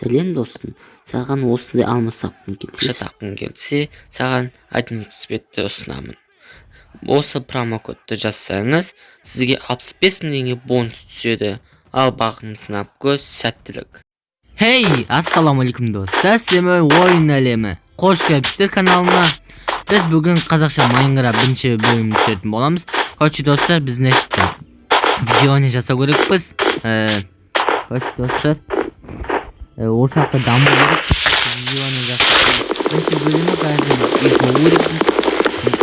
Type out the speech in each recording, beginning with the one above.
Сәлем досым, саған осындай алма сапқым Ақша тапқың келсе, саған AdNextBet'ті ұсынамын. Осы промокодты жазсаңыз, сізге 65 мың теңге бонус түседі. Ал бағын сынап көз, сәттілік. Hey, ассалаумалейкум достар, сіздерме ойын әлемі. Қош келіпсіздер каналыма. Біз бүгін қазақша Майнкрафт бірінші бөлімін түсіретін боламыз. Короче достар, біз нешті видеоны жасау керекпіз. Короче достар, осы жақта даму керек. Видеоны жасау. Бірінші бөлімі қазір үй соғу керекпіз.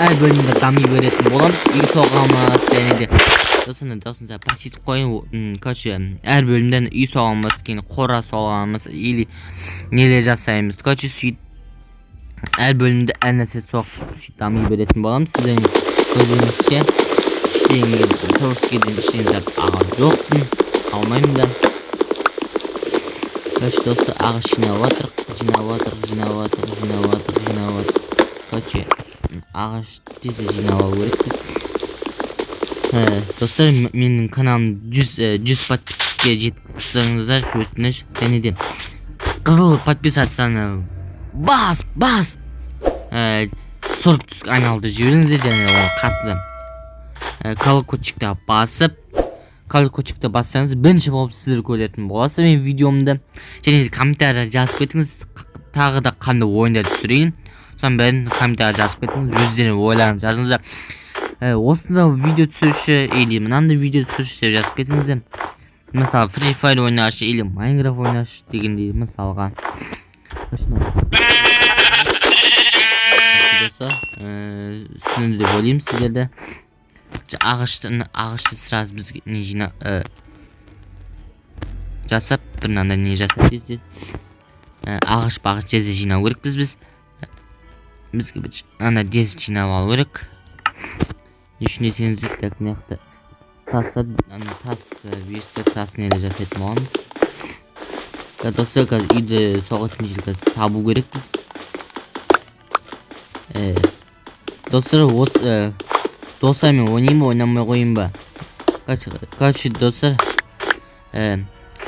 Әр бөлімде дами беретін боламыз. Үй соғамыз және де достар пасит қойын. Короче, әр бөлімден үй соғамыз, кейін қора соғамыз или нелер жасаймыз. Короче, сөйтіп әр бөлімде әр нәрсе соғып дами беретін боламыз. Сізден көзіңізше іштеңіз торскеден іштеңіз ағаш жоқпын, алмаймын да. Короче, достар, ағаш жинаватыр. Короче, ағаш тез жинау керекпіз. Достар, менің каналым 100 подписке жеткізсеңіздер өтініш, және де қызыл подписацияны бас 40 түске айналды жіберіңіздер, және оның қасында колокольчикті бассаңыз бірінші болып сіздер көретін боласыз мен видеомды. Және де комментария жазып кетіңіз, тағы да қандай ойындар түсірейін, соның бәрін комментария жазып кетіңіз, өздеріңіз ойларыңызды жазыңыздар. Осында видео түсіруші или мынандай видео түсіруші деп жазып кетіңіздер. Мысалы Free Fire ойнашы или Minecraft ойнашы дегендей мысалға. Түсінімді деп ойлаймын сіздерді. Ағашты сразу бізге не жина жасап, бір мынандай не жасап тез ағаш жерде жинау керекпіз біз. Бізге бір ана дез жинап алу керек. Үшін десеңіздер, так мықты тас берсе тас нелер жасайтын боламыз. Достар, қазір үйді соғатын жерді табу керекпіз. Достар, осы достар мен ойнайын ба, ойнамай қойын ба? Короче, достар,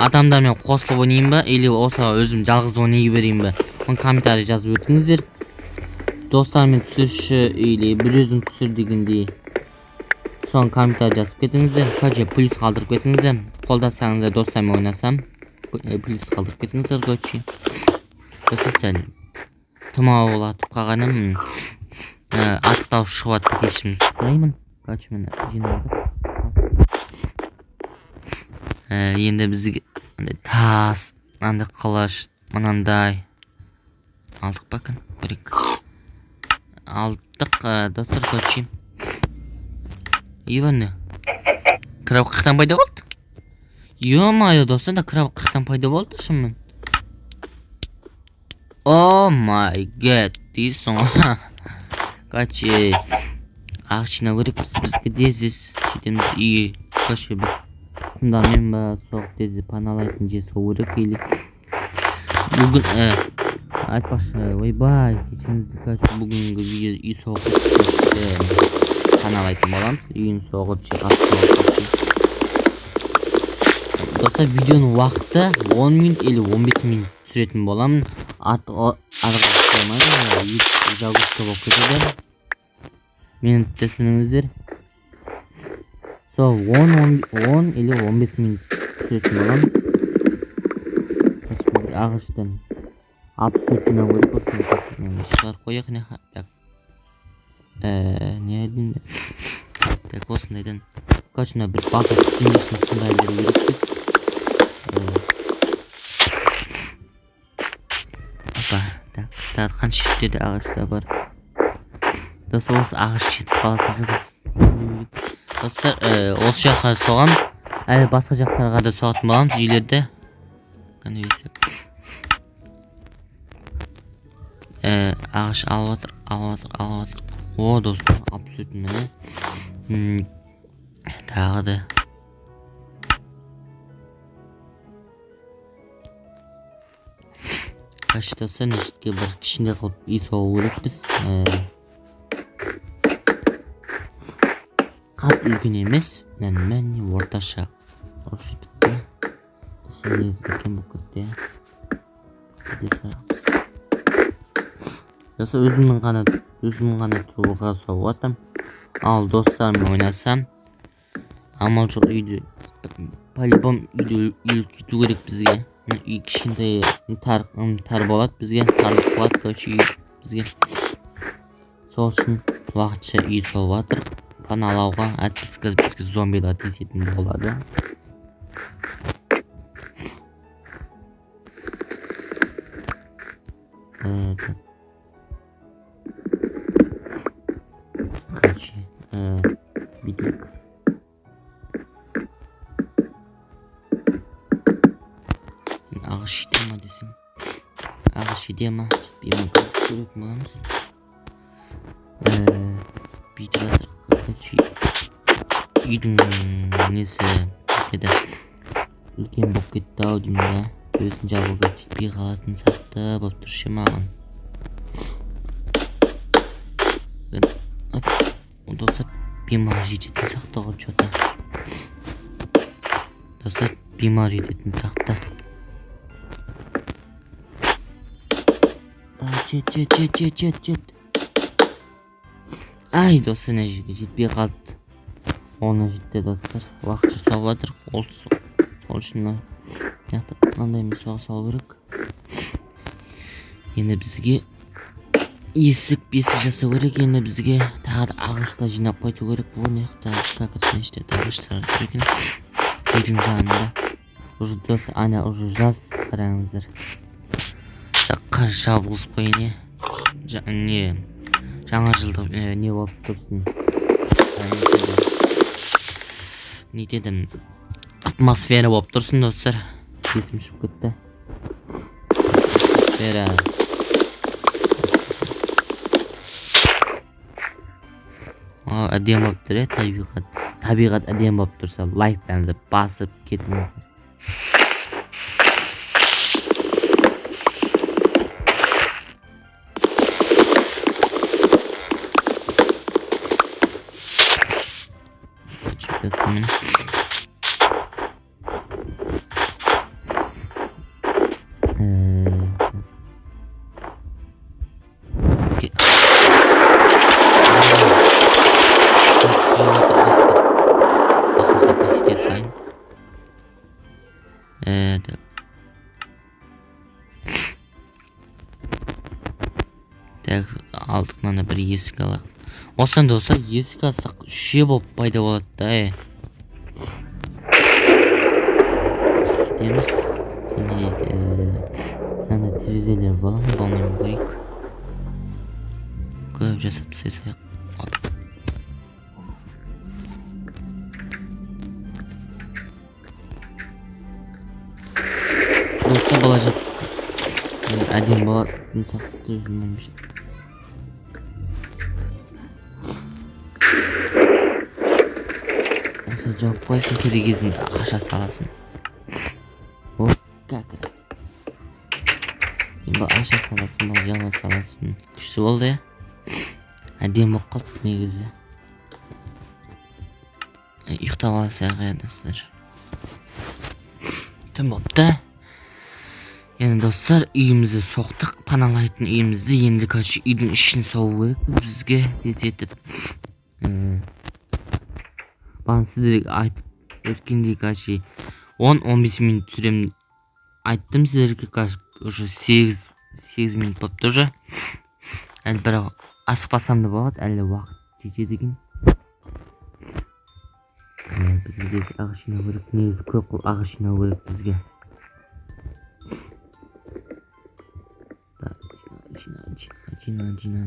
адамдармен қосылып ойнайын ба, или осыға өзім жалғыз ойнай берейін ба? Оны комментарий жазып өтіңіздер. Достармен түсірші или бір өзім түсір дегендей соны комментарий жазып кетіңіздер. Короче, плюс қалдырып кетіңіздер. Қолдасаңыздар достармен ойнасам, плюс қалдырып кетіңіздер. Короче, достар, сәл тұмаулатып қалғаным аттау шығып кешірім сұраймын. Короче, мен жиналдық. Енді бізге тас, мынандай қылыш, мынандай алдық па кін? Алдық, достар, короче. Иваны, краб қақтан пайда болды? Ё-майо, достар, да краб қақтан пайда болды шынымен. О май гад, дейсің. Короче, ағаш жинау керекпіз бізге дезіз. Сөйтеміз үйге, короче, бір фундамент ба, соғып дезі паналайтын жер соғу керек или бүгін айтпақшы, ойбай, кешіңізді, короче, бүгінгі видео үй соғып паналайтын боламыз. Үйін соғып достар, видеоның уақыты 10 минут или 15 минут түсіретін боламын. Арғы қоймайды, загрузка болып кетеді. Минутты түсініңіздер. 10 или 15 минут түсіретін боламын. Ағаштан алып сөйтін көріп отырмын. Шығар қояқ не ха? Не әдін? Так, осындайдан. Қашына бір балта түтіндесін сындай беру керекпіз. Так, қанша шеттерде ағашта бар. Достар, осы ағаш жетіп қалатын шығыз. Достар, осы жаққа соғамыз. Әлі басқа жақтарға да соғатын боламыз үйлерді. Қане бейсек. Ағаш алып. О, достар, абсолютно мені. Тағы да. Қаштаса нешетке бір кішінде қылып үй соғу керекпіз. Қат үлкен емес, мәне орташа. Бітті. Сеніңіз үлкен бұл кетті. Dostlar özümün ғана тұруға соғып атам. Ал достарыммен ойнасам, амал жоқ үйді. По-любому үйді үлкейту керек бізге. Үй кішкентай тар болады бізге, тарлық болады короче үй бізге. Сол үшін уақытша үй соғып атыр. Паналауға әтпіскі бізге зомбилар тиісетін болады. Битик. Ағыш ете ма десең? Ағыш ете ма? Беймін көріп боламыз. Бүйтіп жатыр. Үйдің несі етеді. Үлкен болып кетті ау деймін да. Өзін жабуға жетпей қалатын сақты болып тұршы маған. Достар бимар жететін сақты ғой что-то. Достар бимар жететін сақты. Жет. Ай, достар не жерге жетпей қалды. Оны жетті достар. Уақытша соғып жатыр. Ол үшін мынандай мен соға салу керек. Енді бізге есік жасау керек. Енді бізге тағы да ағашта жинап қайту керек. Бұл неқта как это неште ағаштар жүр екен. Үйдің жанында. Уже достар, ана уже жаз қараңыздар. Қар жабылыс қой не. Жаңа жылдық не болып тұрсын. Не дедім? Атмосфера болып тұрсын достар. Есім шығып кетті. Атмосфера. Әдем болып тұр, табиғат әдем болып тұрса лайктарыңызды басып кетіңіз. Алдықнан бір есік алақ. Осыдан да olsa есік алсақ үше болып пайда болады да. Деміз. Мынандай терезелер бола ма? Болмай ма көрейік. Көп жасап тастайық. Болса бола жасаса. Әдем болатын сақты жүрмейміз. Жауып қойсын, керек кезінде ақша саласын. О, как раз. Бұл ақша саласын, бұл жауа саласын. Күшті болды, әдем болып қалды негізі. Ұйықтап аласақ достар. Түн болыпты. Енді достар, үйімізді соқтық, паналайтын үйімізді. Енді короче үйдің ішін соғу керек бізге етіп. Ben sizlere айтып өткендей короче 10-15 минут сүремін айттым сіздерге короче уже 8 минут болыпты уже. Әлі бірақ асықпасам да болады, әлі уақыт жетеді екен. Бізге ағаш жинау керек, негізі көп қыл ағаш жинау керек бізге. Жина.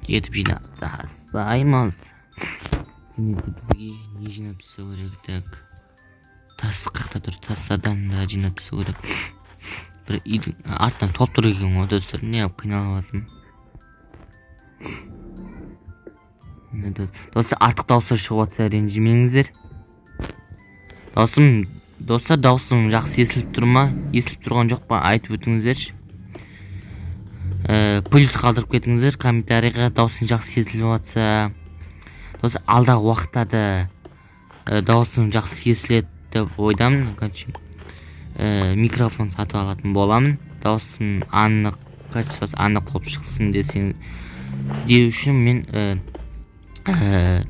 Етіп жинап тастаймыз. Енді бізге не жинап тастау керек? Тас қақта тұр, тастардан да жинап тастау керек. Бір үйдің артынан топ тұр екен ғой достар, не алып қиналып жатырмын. Достар, артық дауыстар шығып жатса ренжімеңіздер. Достар, дауысым жақсы естіліп тұр ма? Естіліп тұрған жоқ па? Айтып өтіңіздерші. Плюс қалдырып кетіңіздер комментарийға, дауысын жақсы естіліп жатса. Достар, алдағы уақыттарда дауысын жақсы естіледі deb o'yladim. Qancha mikrofon sotib olатын bo'laman. Do'stim aniq qachon aniq bo'lib chiqsin desang deyish uchun men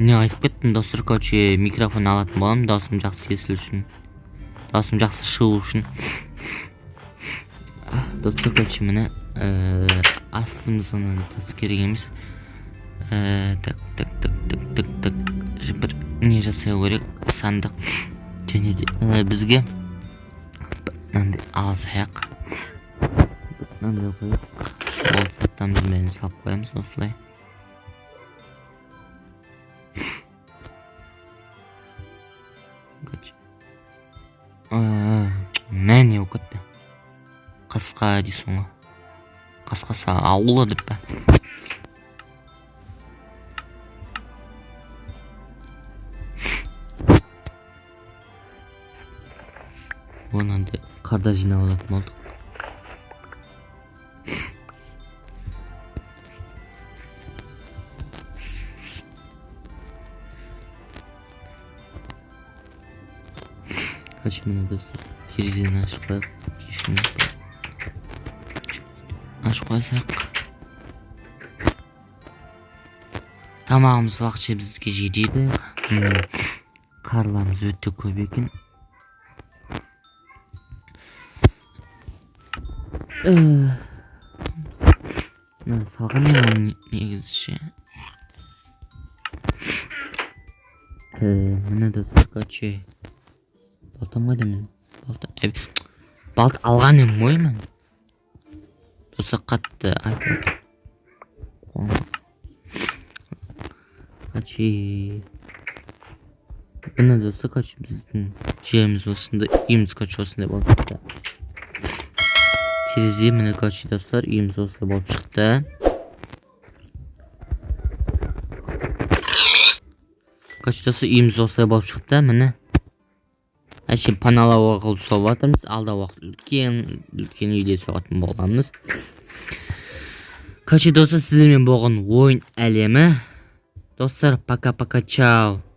ne aytib ketdim do'stlar, qancha mikrofon olатын bo'laman. Do'stim yaxshi kesil uchun. Do'stim yaxshi shiv uchun. Do'stlar, qancha meni aslimizni kerak emas. Tak. Bir ne jasaya kerak? Sandiq. Bizga endi alsak. Endi qo'yib, boltdan birini solib qo'yamiz do'stlar. Men yo'qotdi. Qasqa deysan. Qasqasa avla deb. Bundan da qarda jina olатын болдық. Kaçımını da terezini açıp koyup kişini açıp koysak tamamımız vaqtcha bizga yetadi. Qarlarimiz o'ta ko'p ekan. Sog'inayman negizchi. Mana do'stlargacha baltamadimi? Balta olganim yo'qman. Do'stlar qattiq aytdim. Qachi. Mana do'stlar qachi bizning yerimiz o'sindi, uyimiz qachi o'sindi bo'ldi. Terezi mana qachi do'stlar, uyimiz o'sindi bo'lib chiqdi. Qachi do'stlar, uyimiz o'sindi bo'lib chiqdi mana. Ashi panalava qilib so'vatamiz, alda vaqt ulkan uyda so'vatib bo'lamiz. Qachi do'stlar, sizlar bilan bo'lgan o'yin alemi. Do'stlar, пока-пока, ciao.